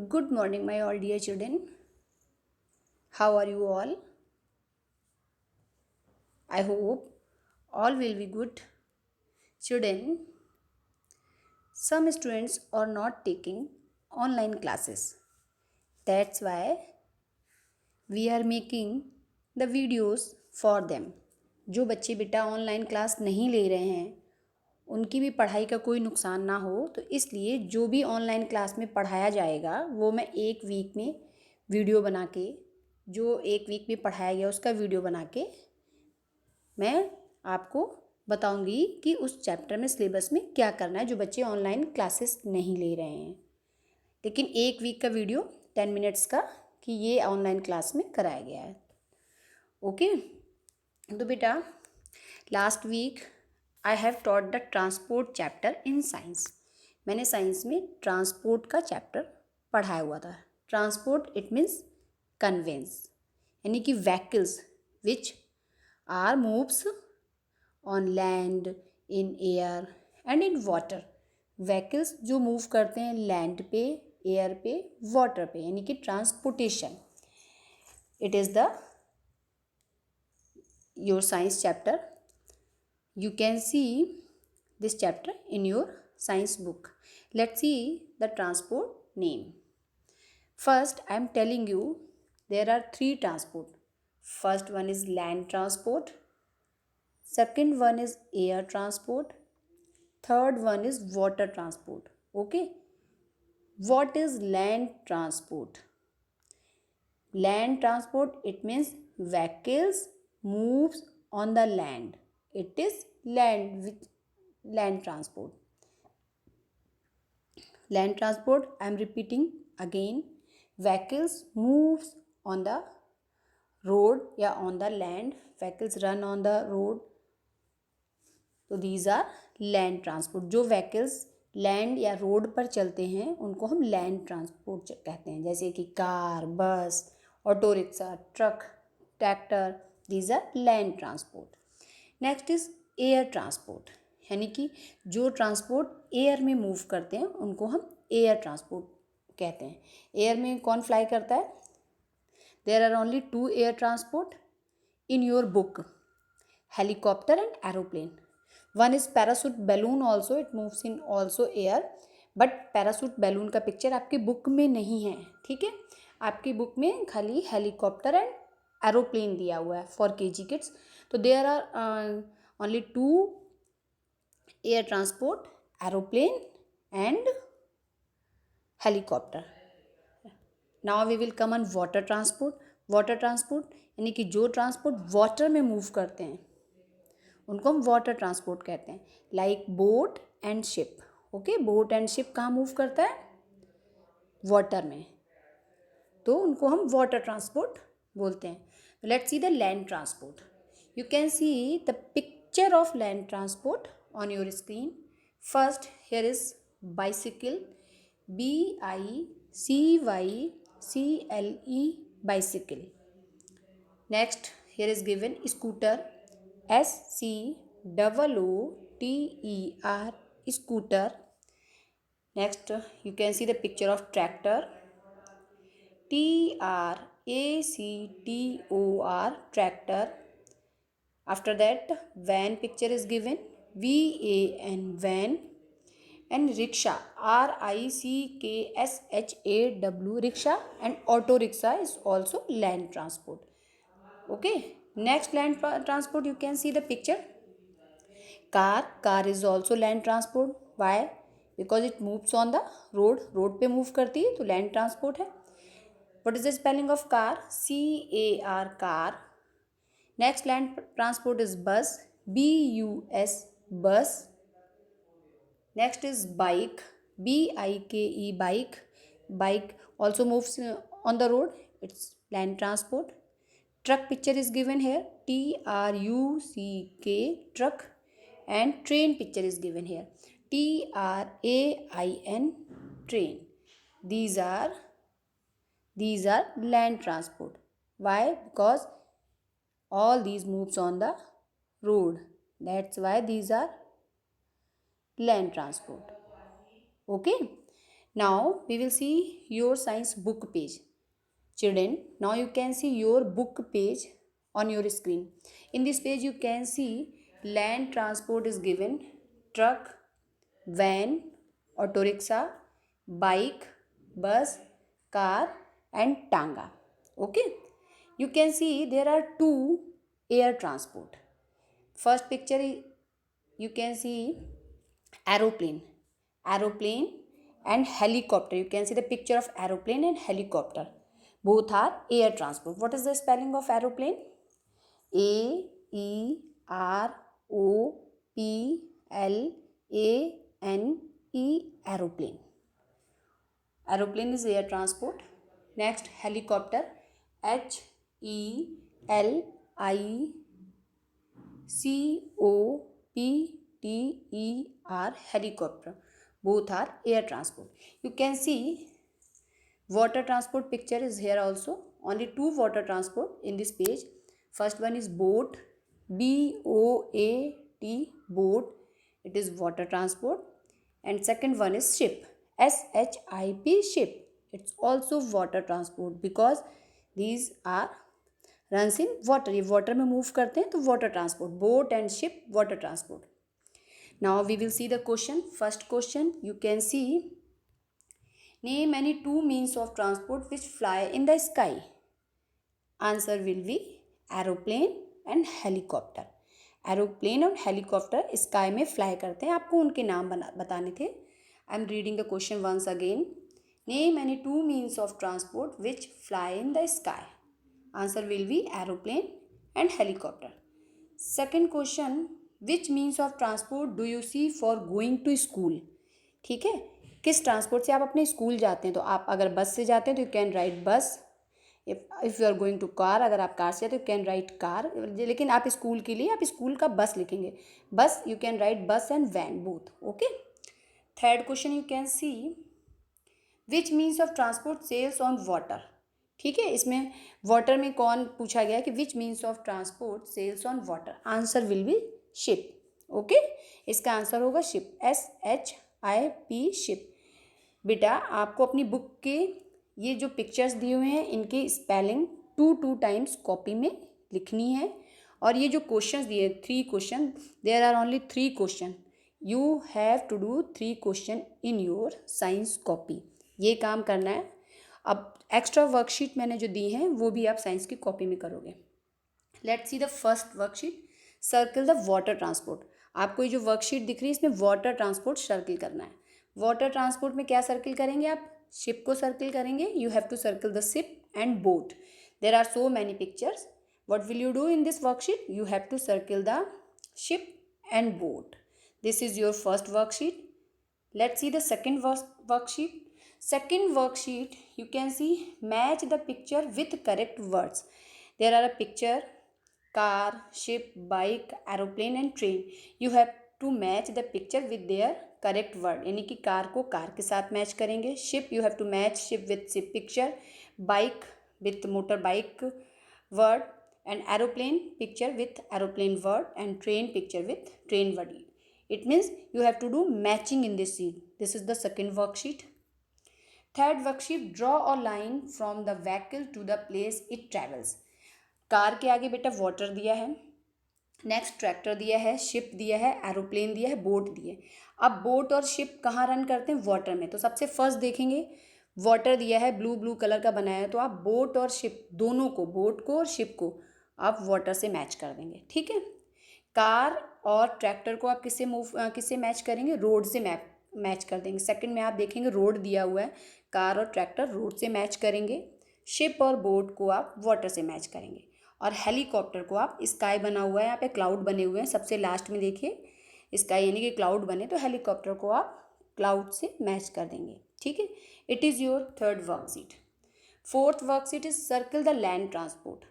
Good morning, my all dear children. How are you all? I hope all will be good. Children, some students are not taking online classes. That's why we are making the videos for them. जो बच्चे बेटा online class नहीं ले रहे हैं उनकी भी पढ़ाई का कोई नुकसान ना हो, तो इसलिए जो भी ऑनलाइन क्लास में पढ़ाया जाएगा वो मैं एक वीक में वीडियो बना के, जो एक वीक में पढ़ाया गया उसका वीडियो बना के मैं आपको बताऊंगी कि उस चैप्टर में सिलेबस में क्या करना है जो बच्चे ऑनलाइन क्लासेस नहीं ले रहे हैं। लेकिन एक वीक का वीडियो 10 मिनट्स का कि ये ऑनलाइन क्लास में कराया गया है। ओके, तो बेटा last week I have taught the transport chapter in science. मैंने साइंस में ट्रांसपोर्ट का चैप्टर पढ़ाया हुआ था। ट्रांसपोर्ट इट मीन्स कन्वेंस, यानी कि vehicles which are moves on land, in air and in water. Vehicles जो मूव करते हैं लैंड पे, एयर पे, वाटर पे, यानी कि transportation. It is the your science chapter. You can see this chapter in your science book. Let's see the transport name. First, I am telling you there are three transport. First one is land transport. Second one is air transport. Third one is water transport. Okay. What is land transport? Land transport, it means vehicles moves on the land. It is land transport. Land transport, I am repeating again, vehicles moves on the road या on the land, vehicles run on the road. तो these are land transport. जो vehicles land या road पर चलते हैं उनको हम land transport कहते हैं, जैसे कि car, bus, auto rickshaw, truck, tractor. These are land transport. Next is air transport, यानी कि जो ट्रांसपोर्ट एयर में मूव करते हैं उनको हम एयर ट्रांसपोर्ट कहते हैं. एयर में कौन फ्लाई करता है? There are only two air transport in your book, helicopter and aeroplane. One is parachute balloon also, it moves in also air, but parachute balloon का पिक्चर आपकी बुक में नहीं है. ठीक है, आपकी बुक में खाली हेलीकॉप्टर एंड एरोप्लेन दिया हुआ है फॉर केजी किड्स. तो there are only two air transport, aeroplane and helicopter. Now we will come on water transport. Water transport यानी कि जो ट्रांसपोर्ट वाटर में मूव करते हैं उनको हम वाटर ट्रांसपोर्ट कहते हैं, like boat and ship. Okay, boat and ship कहाँ मूव करता है? वाटर में, तो उनको हम वाटर ट्रांसपोर्ट बोलते हैं. Let's see the land transport. You can see the picture of land transport on your screen. First here is bicycle, BICYCLE, bicycle. Next here is given scooter, SCOOTER, scooter. Next you can see the picture of tractor, TRACTOR, tractor. After that van picture is given, VAN, van. And rickshaw, RICKSHAW, rickshaw. And auto rickshaw is also land transport. Okay, next land transport, you can see the picture. Car is also land transport. Why? Because it moves on the road पे move करती है तो land transport है. What is the spelling of car? CAR, car. Next land transport is bus, BUS, bus. Next is bike, BIKE, bike. Bike also moves on the road, it's land transport. Truck picture is given here, TRUCK, truck. And train picture is given here, TRAIN, train. These are land transport. Why? Because all these moves on the road, that's why these are land transport. Okay, Now we will see your science book page. Children, now you can see your book page on your screen. In this page you can see land transport is given: truck, van, auto rickshaw, bike, bus, car and tanga. Okay, you can see there are two air transport. First picture you can see aeroplane and helicopter. You can see the picture of aeroplane and helicopter. Both are air transport. What is the spelling of aeroplane? AEROPLANE. Aeroplane. Aeroplane is air transport. Next, helicopter. HELICOPTER. Helicopter. Both are air transport. You can see water transport picture is here also. Only two water transport in this page. First one is boat, BOAT, boat. It is water transport. And second one is ship, SHIP, ship. It's also water transport because these are runs in water. ये water में move करते हैं तो water transport. Boat and ship, water transport. Now we will see the question. First question, you can see, name any two means of transport which fly in the sky. Answer will be aeroplane and helicopter. Aeroplane और helicopter sky में fly करते हैं. आपको उनके नाम बताने थे. I am reading the question once again. Name any two means of transport which fly in the sky. Answer will be aeroplane and helicopter. Second question, which means of transport do you see for going to school. ठीक है, किस transport से आप अपने school जाते हैं. तो आप अगर बस से जाते हैं तो you can write bus. If you are going to car, अगर आप कार से जाते हो यू कैन राइट कार. लेकिन आप स्कूल के लिए आप स्कूल का बस लिखेंगे. Bus you can write bus and van both. Okay. Third question, you can see which means of transport sails on water. ठीक है, इसमें वाटर में कौन पूछा गया कि which means of transport sails on water. Answer will be ship. Okay, इसका आंसर होगा शिप, SHIP, शिप. बेटा आपको अपनी बुक के ये जो पिक्चर्स दिए हुए हैं इनकी स्पेलिंग 2 टाइम्स कॉपी में लिखनी है. और ये जो क्वेश्चंस दिए 3 question, there are only 3 question. You have to do 3 question in your science copy. ये काम करना है. अब एक्स्ट्रा वर्कशीट मैंने जो दी हैं वो भी आप साइंस की कॉपी में करोगे. Let's see the first worksheet. Circle the water transport. आपको ये जो वर्कशीट दिख रही है इसमें वाटर ट्रांसपोर्ट सर्किल करना है. वाटर ट्रांसपोर्ट में क्या सर्किल करेंगे आप? शिप को सर्किल करेंगे. You have to circle the ship and boat. There are so many pictures. What will you do in this worksheet? You have to circle the ship and boat. This is your first worksheet. Let's see the second worksheet. Second worksheet, you can see match the picture with correct words. There are a picture car, ship, bike, aeroplane and train. You have to match the picture with their correct word. यानी कि car को car के साथ match करेंगे. Ship you have to match ship with ship picture, bike with motor bike word and aeroplane picture with aeroplane word and train picture with train word. It means you have to do matching in this sheet. This is the second worksheet. Third worksheet, draw a line from the vehicle to the place it travels. Car के आगे बेटा water दिया है, next tractor दिया है, ship दिया है, aeroplane दिया है, बोट दिया है. अब बोट और शिप कहाँ रन करते हैं? वाटर में. तो सबसे फर्स्ट देखेंगे वाटर दिया है, ब्लू कलर का बनाया है. तो आप बोट और शिप दोनों को, बोट को और शिप को आप वाटर से मैच कर देंगे. ठीक है. कार और ट्रैक्टर को आप किससे मैच करेंगे? रोड से मैच कर देंगे. सेकंड में आप देखेंगे रोड दिया हुआ है, कार और ट्रैक्टर रोड से मैच करेंगे. शिप और बोट को आप वाटर से मैच करेंगे. और हेलीकॉप्टर को आप, स्काई बना हुआ है यहाँ पे, क्लाउड बने हुए हैं. सबसे लास्ट में देखिए स्काई यानी कि क्लाउड बने, तो हेलीकॉप्टर को आप क्लाउड से मैच कर देंगे. ठीक है. It is your third worksheet. Fourth worksheet is circle the land transport.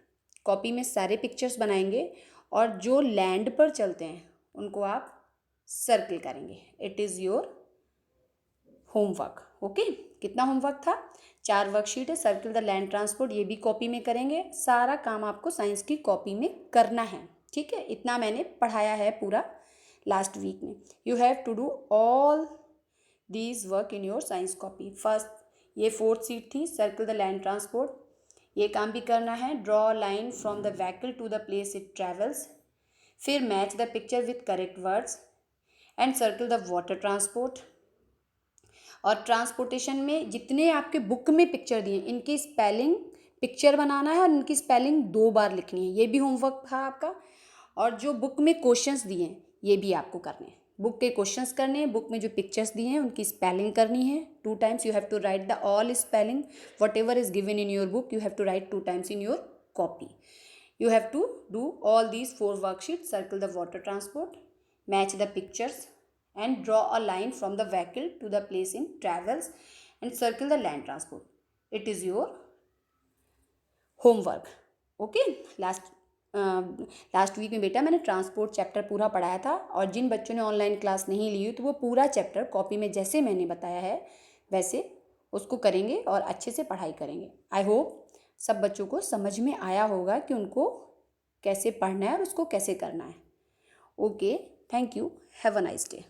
Copy में सारे पिक्चर्स बनाएंगे और जो लैंड पर चलते हैं उनको आप सर्किल करेंगे. It is your homework. Okay. कितना होमवर्क था? 4 वर्कशीट है. सर्किल द लैंड ट्रांसपोर्ट ये भी कॉपी में करेंगे. सारा काम आपको साइंस की कॉपी में करना है. ठीक है. इतना मैंने पढ़ाया है पूरा लास्ट वीक में. You have to do all these work in your science copy. First, ये 4th sheet थी, circle the land transport. ये काम भी करना है, draw a line from the vehicle to the place it travels. फिर match the picture with correct words and circle the water transport. और transportation में जितने आपके बुक में पिक्चर दिए इनकी स्पेलिंग पिक्चर बनाना है और इनकी स्पेलिंग 2 बार लिखनी है, ये भी होमवर्क था आपका। और जो बुक में क्वेश्चंस दिए हैं ये भी आपको करने हैं, बुक के क्वेश्चंस करने हैं, बुक में जो पिक्चर्स दिए हैं उनकी स्पेलिंग करनी है 2 times. You have to write the all spelling whatever is given in your book, you have to write 2 times in your copy. You have to do all these 4 worksheets, circle the water transport, match the pictures and draw a line from the vehicle to the place in travels and circle the land transport. It is your homework. Okay, last week में बेटा मैंने transport chapter पूरा पढ़ाया था और जिन बच्चों ने online class नहीं ली तो वो पूरा चैप्टर कॉपी में जैसे मैंने बताया है वैसे उसको करेंगे और अच्छे से पढ़ाई करेंगे। आई होप सब बच्चों को समझ में आया होगा कि उनको कैसे पढ़ना है और उसको कैसे करना है। Okay, thank you, have a nice day.